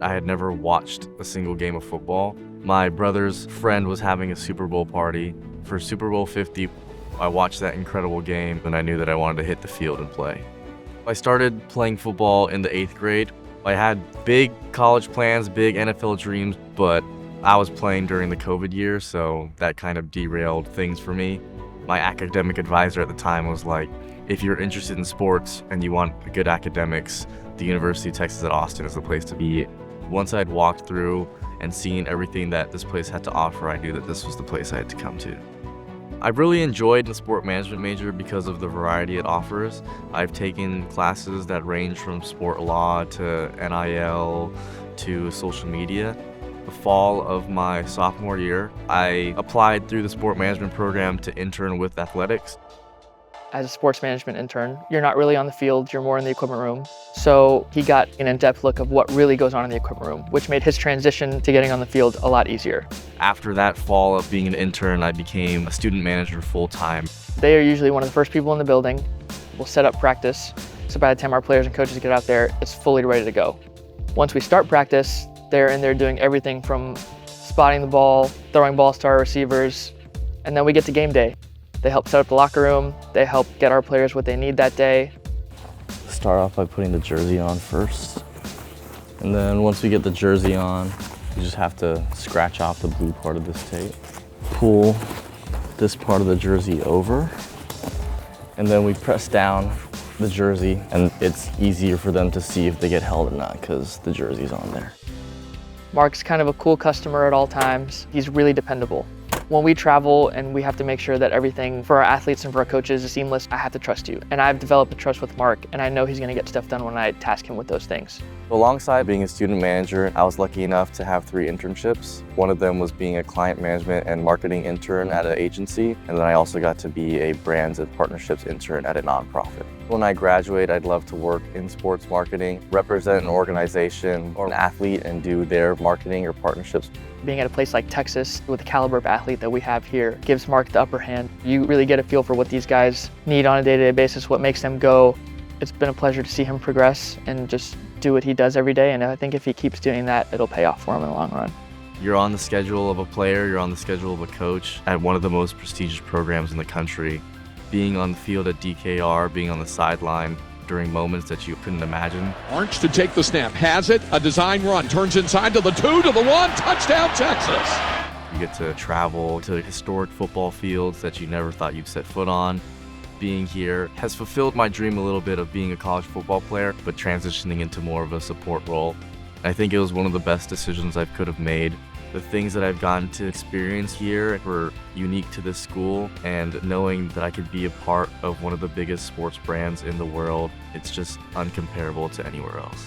I had never watched a single game of football. My brother's friend was having a Super Bowl party. For Super Bowl 50, I watched that incredible game and I knew that I wanted to hit the field and play. I started playing football in the 8th grade. I had big college plans, big NFL dreams, but I was playing during the COVID year, so that kind of derailed things for me. My academic advisor at the time was like, if you're interested in sports and you want good academics, the University of Texas at Austin is the place to be. Once I'd walked through and seen everything that this place had to offer, I knew that this was the place I had to come to. I've really enjoyed the sport management major because of the variety it offers. I've taken classes that range from sport law to NIL to social media. The fall of my sophomore year, I applied through the sport management program to intern with athletics. As a sports management intern, you're not really on the field, you're more in the equipment room. So he got an in-depth look of what really goes on in the equipment room, which made his transition to getting on the field a lot easier. After that fall of being an intern, I became a student manager full-time. They are usually one of the first people in the building. We'll set up practice, so by the time our players and coaches get out there, it's fully ready to go. Once we start practice, they're in there doing everything from spotting the ball, throwing balls to our receivers, and then we get to game day. They help set up the locker room, they help get our players what they need that day. Start off by putting the jersey on first. And then once we get the jersey on, you just have to scratch off the blue part of this tape. Pull this part of the jersey over, and then we press down the jersey, and it's easier for them to see if they get held or not because the jersey's on there. Mark's kind of a cool customer at all times. He's really dependable. When we travel and we have to make sure that everything for our athletes and for our coaches is seamless, I have to trust you. And I've developed a trust with Mark, and I know he's gonna get stuff done when I task him with those things. Alongside being a student manager, I was lucky enough to have 3 internships. One of them was being a client management and marketing intern at an agency, and then I also got to be a brands and partnerships intern at a nonprofit. When I graduate, I'd love to work in sports marketing, represent an organization or an athlete and do their marketing or partnerships. Being at a place like Texas with the caliber of athlete that we have here gives Mark the upper hand. You really get a feel for what these guys need on a day-to-day basis, what makes them go. It's been a pleasure to see him progress and just do what he does every day, and I think if he keeps doing that, it'll pay off for him in the long run. You're on the schedule of a player, you're on the schedule of a coach at one of the most prestigious programs in the country. Being on the field at DKR, being on the sideline during moments that you couldn't imagine. Arch to take the snap, has it, a design run, turns inside to the 2, to the 1, touchdown Texas. You get to travel to historic football fields that you never thought you'd set foot on. Being here has fulfilled my dream a little bit of being a college football player, but transitioning into more of a support role. I think it was one of the best decisions I could have made. The things that I've gotten to experience here were unique to this school, and knowing that I could be a part of one of the biggest sports brands in the world, it's just uncomparable to anywhere else.